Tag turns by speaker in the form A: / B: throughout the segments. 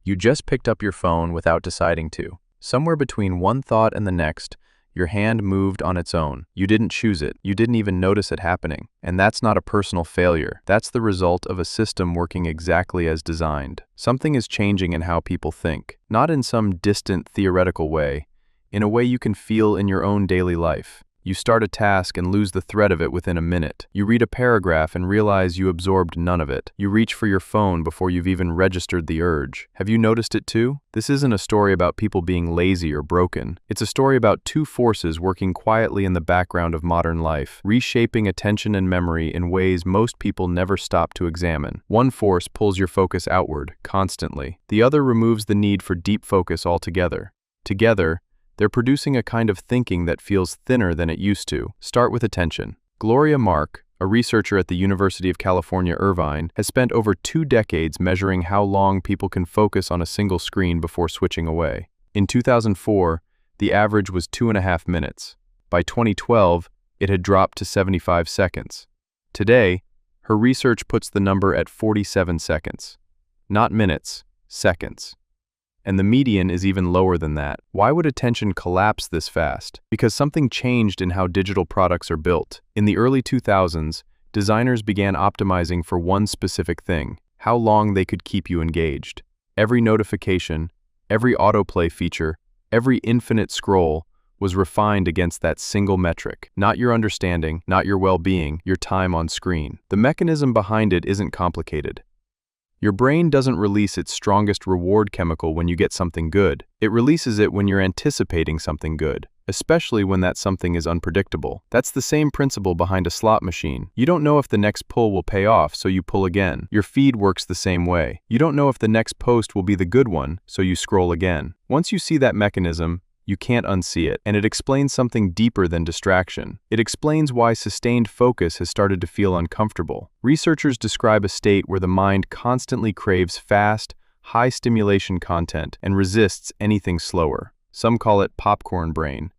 A: You just picked up your phone without deciding to. Somewhere between one thought and the next, your hand moved on its own. You didn't choose it. You didn't even notice it happening. And that's not a personal failure. That's the result of a system working exactly as designed. Something is changing in how people think, not in some distant theoretical way, in a way you can feel in your own daily life. You start a task and lose the thread of it within a minute. You read a paragraph and realize you absorbed none of it. You reach for your phone before you've even registered the urge. Have you noticed it too? This isn't a story about people being lazy or broken. It's a story about two forces working quietly in the background of modern life, reshaping attention and memory in ways most people never stop to examine. One force pulls your focus outward, constantly. The other removes the need for deep focus altogether. Together, they're producing a kind of thinking that feels thinner than it used to. Start with attention. Gloria Mark, a researcher at the University of California, Irvine, has spent over 2 decades measuring how long people can focus on a single screen before switching away. In 2004, the average was 2.5 minutes. By 2012, it had dropped to 75 seconds. Today, her research puts the number at 47 seconds. Not minutes, seconds. And the median is even lower than that. Why would attention collapse this fast? Because something changed in how digital products are built. In the early 2000s, designers began optimizing for one specific thing: how long they could keep you engaged. Every notification, every autoplay feature, every infinite scroll was refined against that single metric. Not your understanding, not your well-being, your time on screen. The mechanism behind it isn't complicated. Your brain doesn't release its strongest reward chemical when you get something good. It releases it when you're anticipating something good, especially when that something is unpredictable. That's the same principle behind a slot machine. You don't know if the next pull will pay off, so you pull again. Your feed works the same way. You don't know if the next post will be the good one, so you scroll again. Once you see that mechanism, you can't unsee it, and it explains something deeper than distraction. It explains why sustained focus has started to feel uncomfortable. Researchers describe a state where the mind constantly craves fast, high-stimulation content and resists anything slower. Some call it popcorn brain.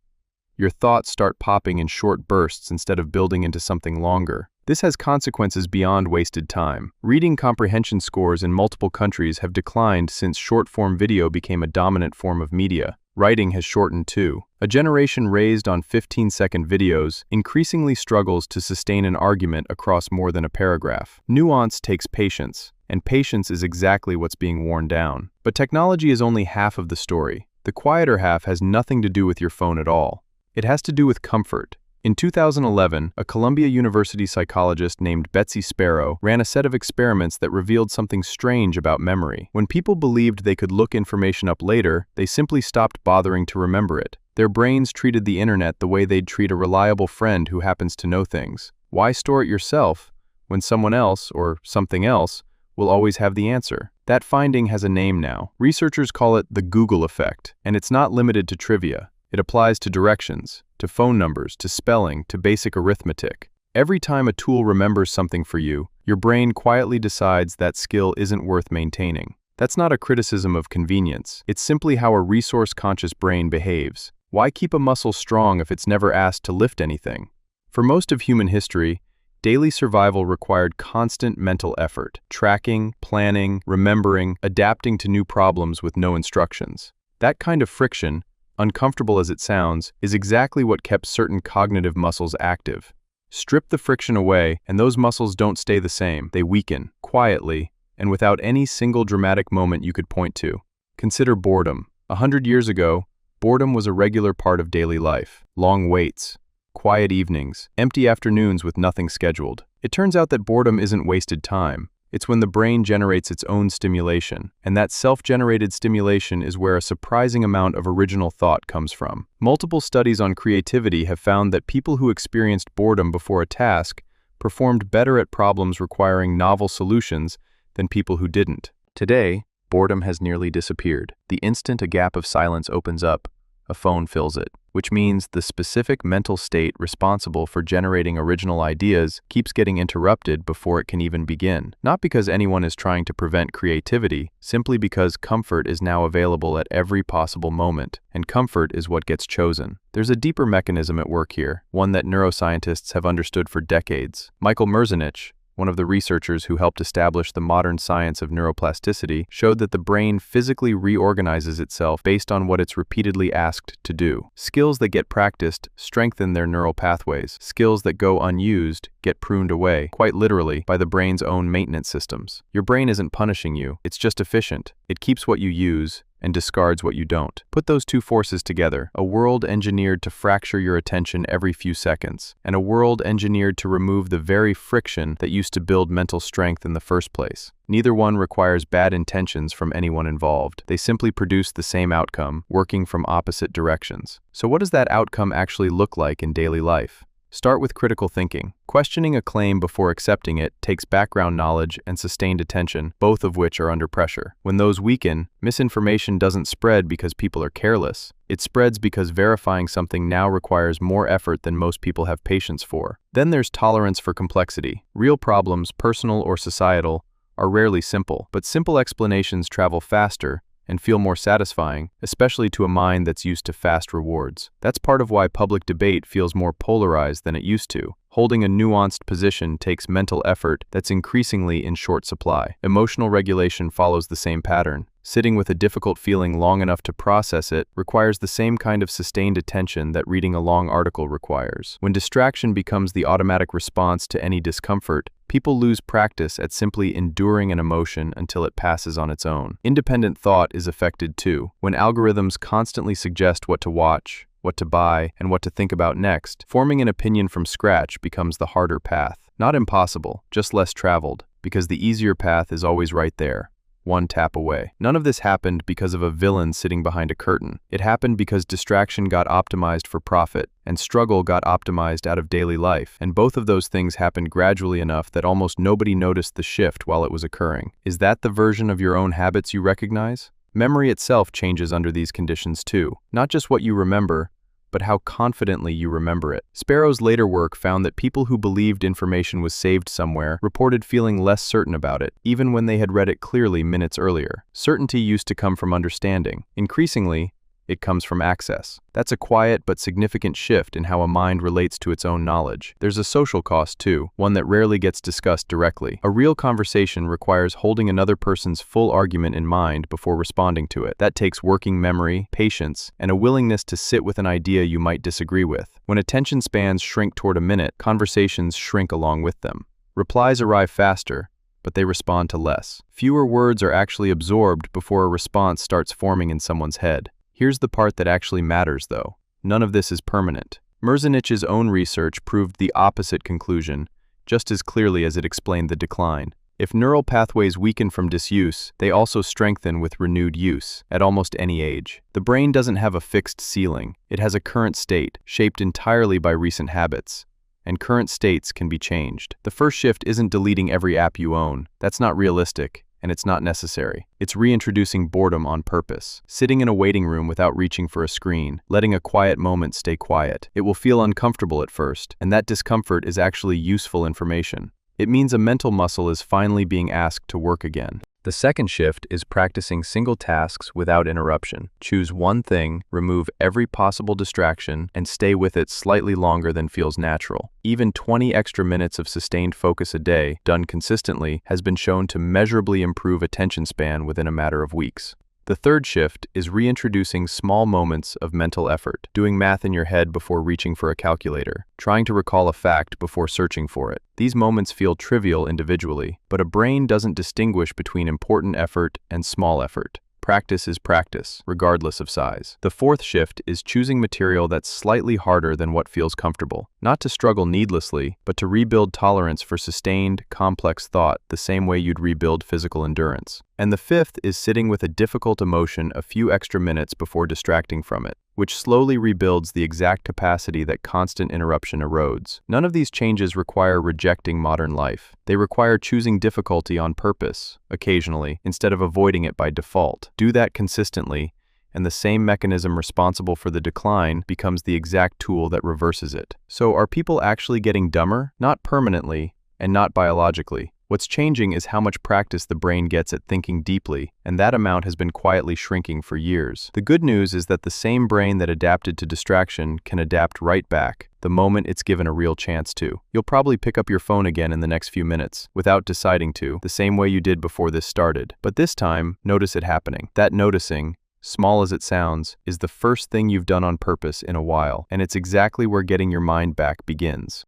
A: Your thoughts start popping in short bursts instead of building into something longer. This has consequences beyond wasted time. Reading comprehension scores in multiple countries have declined since short-form video became a dominant form of media. Writing has shortened too. A generation raised on 15-second videos increasingly struggles to sustain an argument across more than a paragraph. Nuance takes patience, and patience is exactly what's being worn down. But technology is only half of the story. The quieter half has nothing to do with your phone at all. It has to do with comfort. In 2011, a Columbia University psychologist named Betsy Sparrow ran a set of experiments that revealed something strange about memory. When people believed they could look information up later, they simply stopped bothering to remember it. Their brains treated the internet the way they'd treat a reliable friend who happens to know things. Why store it yourself when someone else, or something else, will always have the answer? That finding has a name now. Researchers call it the Google effect, and it's not limited to trivia. It applies to directions, to phone numbers, to spelling, to basic arithmetic. Every time a tool remembers something for you, your brain quietly decides that skill isn't worth maintaining. That's not a criticism of convenience. It's simply how a resource-conscious brain behaves. Why keep a muscle strong if it's never asked to lift anything? For most of human history, daily survival required constant mental effort, tracking, planning, remembering, adapting to new problems with no instructions. That kind of friction, uncomfortable as it sounds, is exactly what kept certain cognitive muscles active. Strip the friction away, and those muscles don't stay the same. They weaken, quietly, and without any single dramatic moment you could point to. Consider boredom. 100 years ago, boredom was a regular part of daily life. Long waits, quiet evenings, empty afternoons with nothing scheduled. It turns out that boredom isn't wasted time. It's when the brain generates its own stimulation, and that self-generated stimulation is where a surprising amount of original thought comes from. Multiple studies on creativity have found that people who experienced boredom before a task performed better at problems requiring novel solutions than people who didn't. Today, boredom has nearly disappeared. The instant a gap of silence opens up, a phone fills it, which means the specific mental state responsible for generating original ideas keeps getting interrupted before it can even begin. Not because anyone is trying to prevent creativity, simply because comfort is now available at every possible moment, and comfort is what gets chosen. There's a deeper mechanism at work here, one that neuroscientists have understood for decades. Michael Merzenich, one of the researchers who helped establish the modern science of neuroplasticity, showed that the brain physically reorganizes itself based on what it's repeatedly asked to do. Skills that get practiced strengthen their neural pathways. Skills that go unused get pruned away, quite literally, by the brain's own maintenance systems. Your brain isn't punishing you, it's just efficient. It keeps what you use and discards what you don't. Put those two forces together, a world engineered to fracture your attention every few seconds, and a world engineered to remove the very friction that used to build mental strength in the first place. Neither one requires bad intentions from anyone involved. They simply produce the same outcome, working from opposite directions. So what does that outcome actually look like in daily life? Start with critical thinking. Questioning a claim before accepting it takes background knowledge and sustained attention, both of which are under pressure. When those weaken, misinformation doesn't spread because people are careless. It spreads because verifying something now requires more effort than most people have patience for. Then there's tolerance for complexity. Real problems, personal or societal, are rarely simple, but simple explanations travel faster and feel more satisfying, especially to a mind that's used to fast rewards. That's part of why public debate feels more polarized than it used to. Holding a nuanced position takes mental effort that's increasingly in short supply. Emotional regulation follows the same pattern. Sitting with a difficult feeling long enough to process it requires the same kind of sustained attention that reading a long article requires. When distraction becomes the automatic response to any discomfort, people lose practice at simply enduring an emotion until it passes on its own. Independent thought is affected too. When algorithms constantly suggest what to watch, what to buy, and what to think about next, forming an opinion from scratch becomes the harder path. Not impossible, just less traveled, because the easier path is always right there, one tap away. None of this happened because of a villain sitting behind a curtain. It happened because distraction got optimized for profit, and struggle got optimized out of daily life, and both of those things happened gradually enough that almost nobody noticed the shift while it was occurring. Is that the version of your own habits you recognize? Memory itself changes under these conditions too. Not just what you remember, but how confidently you remember it. Sparrow's later work found that people who believed information was saved somewhere reported feeling less certain about it, even when they had read it clearly minutes earlier. Certainty used to come from understanding. Increasingly, it comes from access. That's a quiet but significant shift in how a mind relates to its own knowledge. There's a social cost too, one that rarely gets discussed directly. A real conversation requires holding another person's full argument in mind before responding to it. That takes working memory, patience, and a willingness to sit with an idea you might disagree with. When attention spans shrink toward a minute, conversations shrink along with them. Replies arrive faster, but they respond to less. Fewer words are actually absorbed before a response starts forming in someone's head. Here's the part that actually matters, though. None of this is permanent. Merzenich's own research proved the opposite conclusion, just as clearly as it explained the decline. If neural pathways weaken from disuse, they also strengthen with renewed use, at almost any age. The brain doesn't have a fixed ceiling. It has a current state, shaped entirely by recent habits. And current states can be changed. The first shift isn't deleting every app you own. That's not realistic. And it's not necessary. It's reintroducing boredom on purpose. Sitting in a waiting room without reaching for a screen, letting a quiet moment stay quiet. It will feel uncomfortable at first, and that discomfort is actually useful information. It means a mental muscle is finally being asked to work again. The second shift is practicing single tasks without interruption. Choose one thing, remove every possible distraction, and stay with it slightly longer than feels natural. Even 20 extra minutes of sustained focus a day, done consistently, has been shown to measurably improve attention span within a matter of weeks. The third shift is reintroducing small moments of mental effort, doing math in your head before reaching for a calculator, trying to recall a fact before searching for it. These moments feel trivial individually, but a brain doesn't distinguish between important effort and small effort. Practice is practice, regardless of size. The fourth shift is choosing material that's slightly harder than what feels comfortable. Not to struggle needlessly, but to rebuild tolerance for sustained, complex thought the same way you'd rebuild physical endurance. And the fifth is sitting with a difficult emotion a few extra minutes before distracting from it, which slowly rebuilds the exact capacity that constant interruption erodes. None of these changes require rejecting modern life. They require choosing difficulty on purpose, occasionally, instead of avoiding it by default. Do that consistently, and the same mechanism responsible for the decline becomes the exact tool that reverses it. So are people actually getting dumber? Not permanently, and not biologically. What's changing is how much practice the brain gets at thinking deeply, and that amount has been quietly shrinking for years. The good news is that the same brain that adapted to distraction can adapt right back. The the moment it's given a real chance to. You'll probably pick up your phone again in the next few minutes, without deciding to, the same way you did before this started. But this time, notice it happening. That noticing, small as it sounds, is the first thing you've done on purpose in a while, and it's exactly where getting your mind back begins.